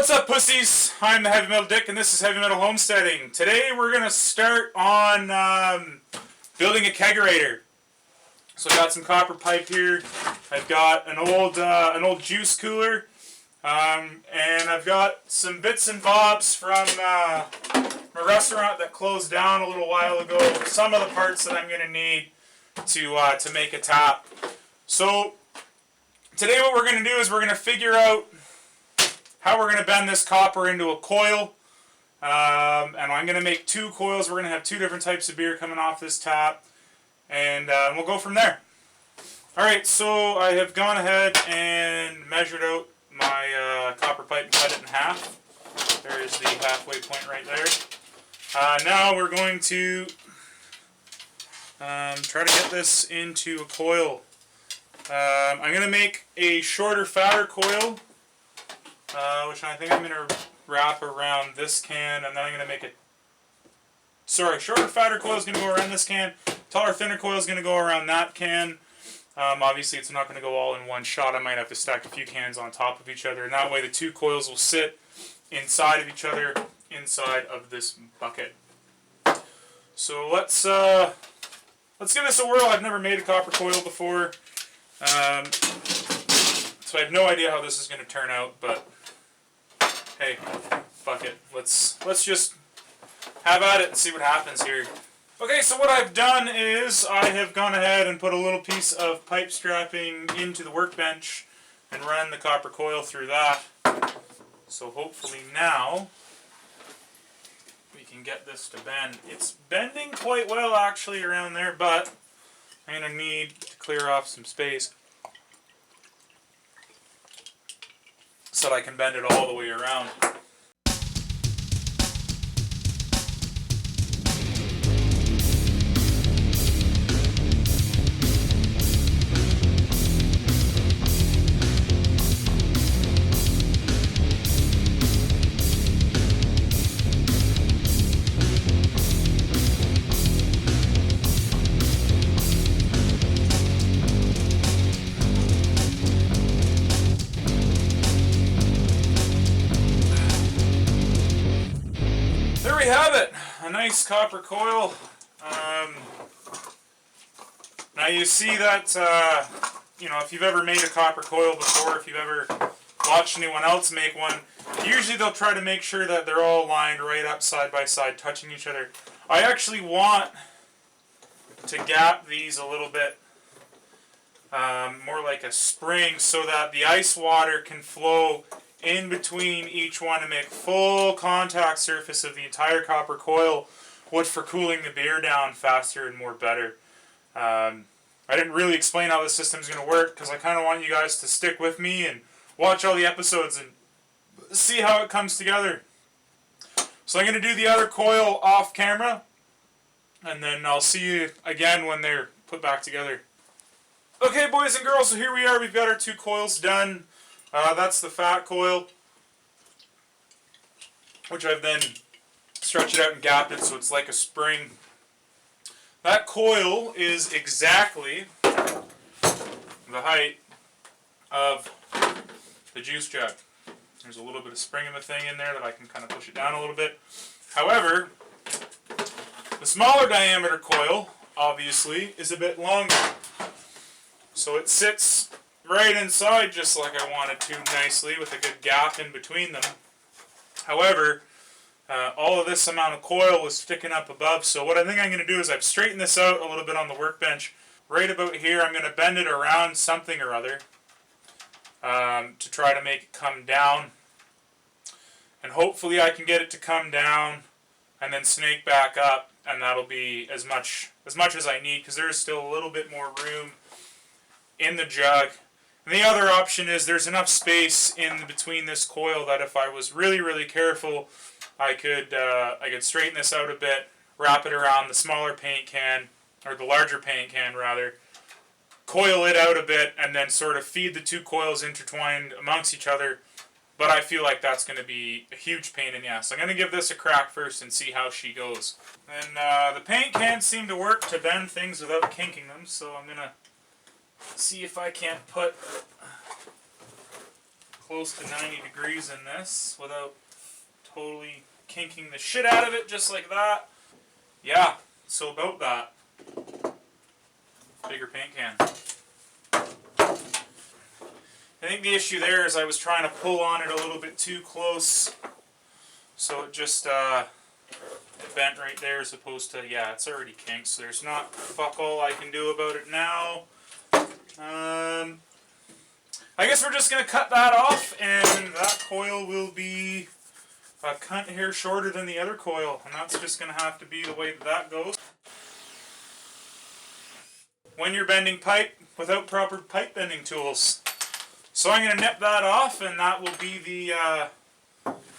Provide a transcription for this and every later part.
What's up, pussies? I'm the Heavy Metal Dick, and this is Heavy Metal Homesteading. Today we're going to start on building a kegerator. So I've got some copper pipe here. I've got an old juice cooler, and I've got some bits and bobs from my restaurant that closed down a little while ago. Some of the parts that I'm going to need to make a tap. So today what we're going to do is we're going to figure out how we're going to bend this copper into a coil. And I'm going to make two coils. We're going to have two different types of beer coming off this tap. And we'll go from there. Alright, so I have gone ahead and measured out my copper pipe and cut it in half. There is the halfway point right there. Now we're going to try to get this into a coil. I'm going to make a shorter, fatter coil, which I think I'm going to wrap around this can, and then I'm going to make it... Sorry, shorter, fatter coil is going to go around this can. Taller, thinner coil is going to go around that can. Obviously, it's not going to go all in one shot. I might have to stack a few cans on top of each other, and that way the two coils will sit inside of each other, inside of this bucket. So let's give this a whirl. I've never made a copper coil before, so I have no idea how this is going to turn out. But hey, fuck it. Let's just have at it and see what happens here. Okay, so what I've done is I have gone ahead and put a little piece of pipe strapping into the workbench and run the copper coil through that. So hopefully now we can get this to bend. It's bending quite well actually around there, but I'm going to need to clear off some space so that I can bend it all the way around. We have it, a nice copper coil. Now you see that, if you've ever made a copper coil before, if you've ever watched anyone else make one, usually they'll try to make sure that they're all lined right up side by side, touching each other. I actually want to gap these a little bit more like a spring so that the ice water can flow in between each one and make full contact surface of the entire copper coil, which for cooling the beer down faster and more better. I didn't really explain how this system is going to work because I kind of want you guys to stick with me and watch all the episodes and see how it comes together. So I'm going to do the other coil off camera, and then I'll see you again when they're put back together. Okay, boys and girls, so here we are. We've got our two coils done. That's the fat coil, which I've then stretched it out and gapped it so it's like a spring. That coil is exactly the height of the juice jug. There's a little bit of spring of a thing in there that I can kind of push it down a little bit. However, the smaller diameter coil, obviously, is a bit longer. So it sits right inside just like I wanted to, nicely, with a good gap in between them. However, all of this amount of coil was sticking up above, so what I think I'm going to do is I've straightened this out a little bit on the workbench. Right about here, I'm going to bend it around something or other to try to make it come down. And hopefully I can get it to come down and then snake back up, and that'll be as much as I need, because there is still a little bit more room in the jug. And the other option is there's enough space in between this coil that if I was really, really careful, I could straighten this out a bit, wrap it around the smaller paint can, or the larger paint can rather, coil it out a bit, and then sort of feed the two coils intertwined amongst each other. But I feel like that's going to be a huge pain in the ass. I'm going to give this a crack first and see how she goes. And the paint cans seem to work to bend things without kinking them, so I'm going to see if I can't put close to 90 degrees in this without totally kinking the shit out of it just like that. Yeah, so about that. Bigger paint can. I think the issue there is I was trying to pull on it a little bit too close, so it just it bent right there as opposed to, yeah, it's already kinked, so there's not fuck all I can do about it now. I guess we're just going to cut that off, and that coil will be a cunt hair shorter than the other coil, and that's just going to have to be the way that goes. When you're bending pipe without proper pipe bending tools. So I'm going to nip that off, and that will be the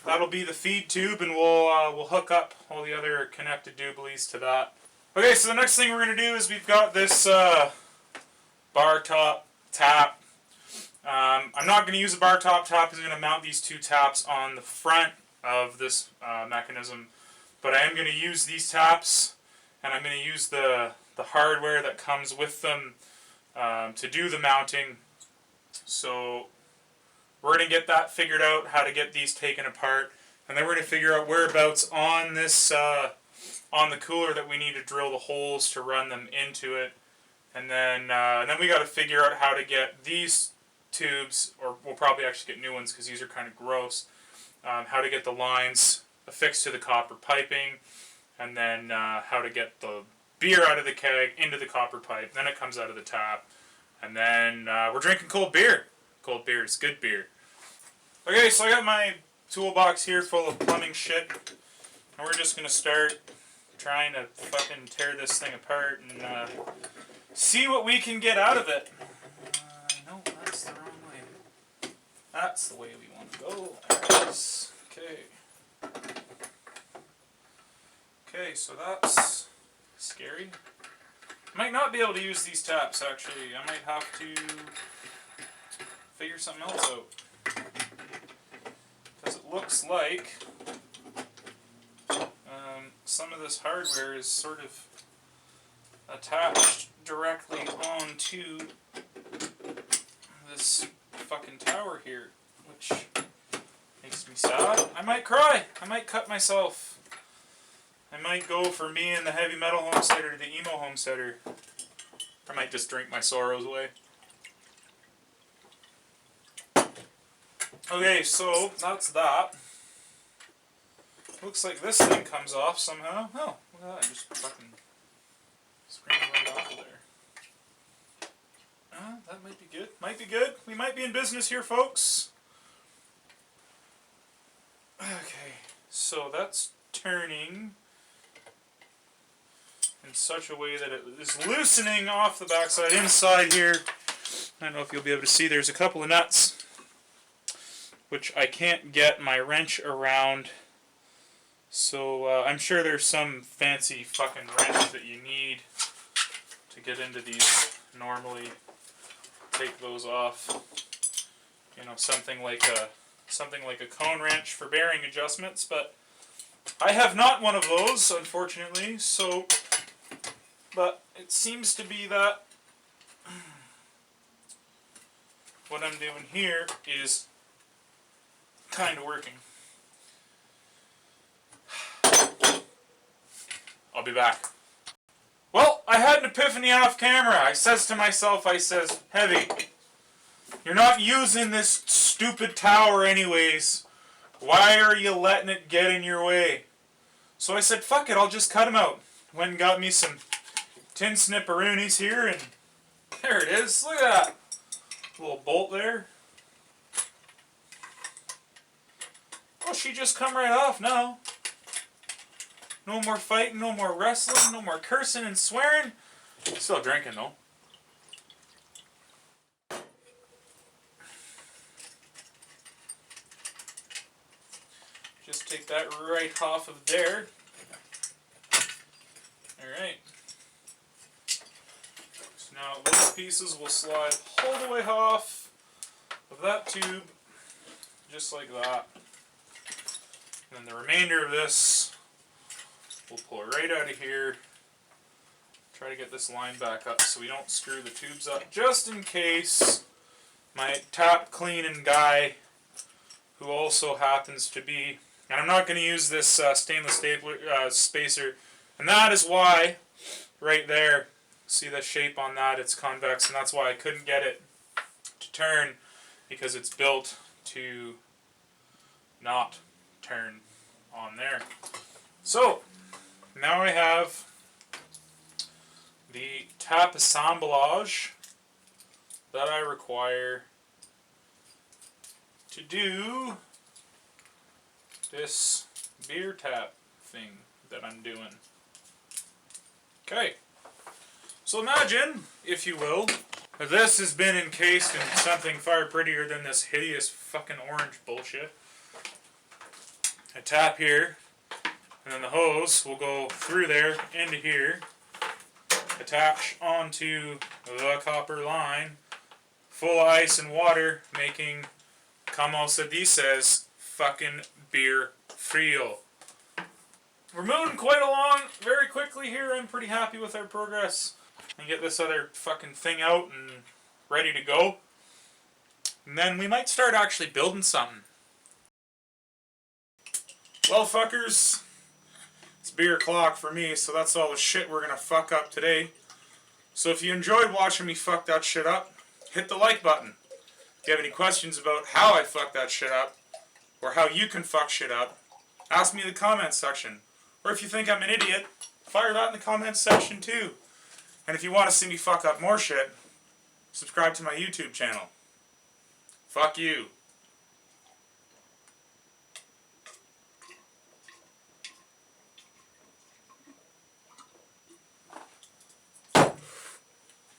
that'll be the feed tube, and we'll hook up all the other connected dooblies to that. Okay, so the next thing we're going to do is we've got this bar top tap. I'm not going to use a bar top tap because I'm going to mount these two taps on the front of this mechanism, but I am going to use these taps, and I'm going to use the hardware that comes with them to do the mounting. So we're going to get that figured out, how to get these taken apart, and then we're going to figure out whereabouts on this on the cooler that we need to drill the holes to run them into it, and then we got to figure out how to get these tubes, or we'll probably actually get new ones because these are kind of gross, how to get the lines affixed to the copper piping, and then how to get the beer out of the keg into the copper pipe, then it comes out of the tap, and then we're drinking cold beer. Cold beer is good beer. Okay, so I got my toolbox here full of plumbing shit, and we're just going to start trying to fucking tear this thing apart and see what we can get out of it. No, that's the wrong way. That's the way we want to go. There it is. Okay. Okay, so that's scary. I might not be able to use these taps, actually. I might have to figure something else out. Because it looks like some of this hardware is sort of attached directly onto this fucking tower here, which makes me sad. I might cry. I might cut myself. I might go for me and the heavy metal homesteader to the emo homesteader. I might just drink my sorrows away. Okay, so that's that. Looks like this thing comes off somehow. Oh, look at that. Just fucking screaming right off of there. That might be good. Might be good. We might be in business here, folks. Okay, so that's turning in such a way that it is loosening off the backside. Inside here, I don't know if you'll be able to see, there's a couple of nuts which I can't get my wrench around. So I'm sure there's some fancy fucking wrench that you need to get into these normally. Take those off. You know, something like a cone wrench for bearing adjustments, but I have not one of those, unfortunately. So, but it seems to be that what I'm doing here is kind of working. I'll be back. Well, I had an epiphany off camera. I says to myself, Heavy, you're not using this stupid tower anyways. Why are you letting it get in your way? So I said, fuck it, I'll just cut them out. Went and got me some tin snipperoonies here, and there it is. Look at that. Little bolt there. Oh, she just come right off now. No more fighting, no more wrestling, no more cursing and swearing. Still drinking though. Just take that right off of there. Alright. So now those pieces will slide all the way off of that tube, just like that. And then the remainder of this, we'll pull it right out of here. Try to get this line back up so we don't screw the tubes up, just in case my tap cleaning guy who also happens to be, and I'm not going to use this stainless spacer, and that is why, right there, see the shape on that, it's convex, and that's why I couldn't get it to turn, because it's built to not turn on there. So, now I have the tap assemblage that I require to do this beer tap thing that I'm doing. Okay, so imagine, if you will, that this has been encased in something far prettier than this hideous fucking orange bullshit. I tap here, and then the hose will go through there into here, attach onto the copper line, full of ice and water, making, como se dices, fucking beer frio. We're moving quite along very quickly here. I'm pretty happy with our progress. And get this other fucking thing out and ready to go. And then we might start actually building something. Well, fuckers, it's beer o'clock for me, so that's all the shit we're gonna fuck up today. So if you enjoyed watching me fuck that shit up, hit the like button. If you have any questions about how I fuck that shit up, or how you can fuck shit up, ask me in the comments section. Or if you think I'm an idiot, fire that in the comments section too. And if you want to see me fuck up more shit, subscribe to my YouTube channel. Fuck you.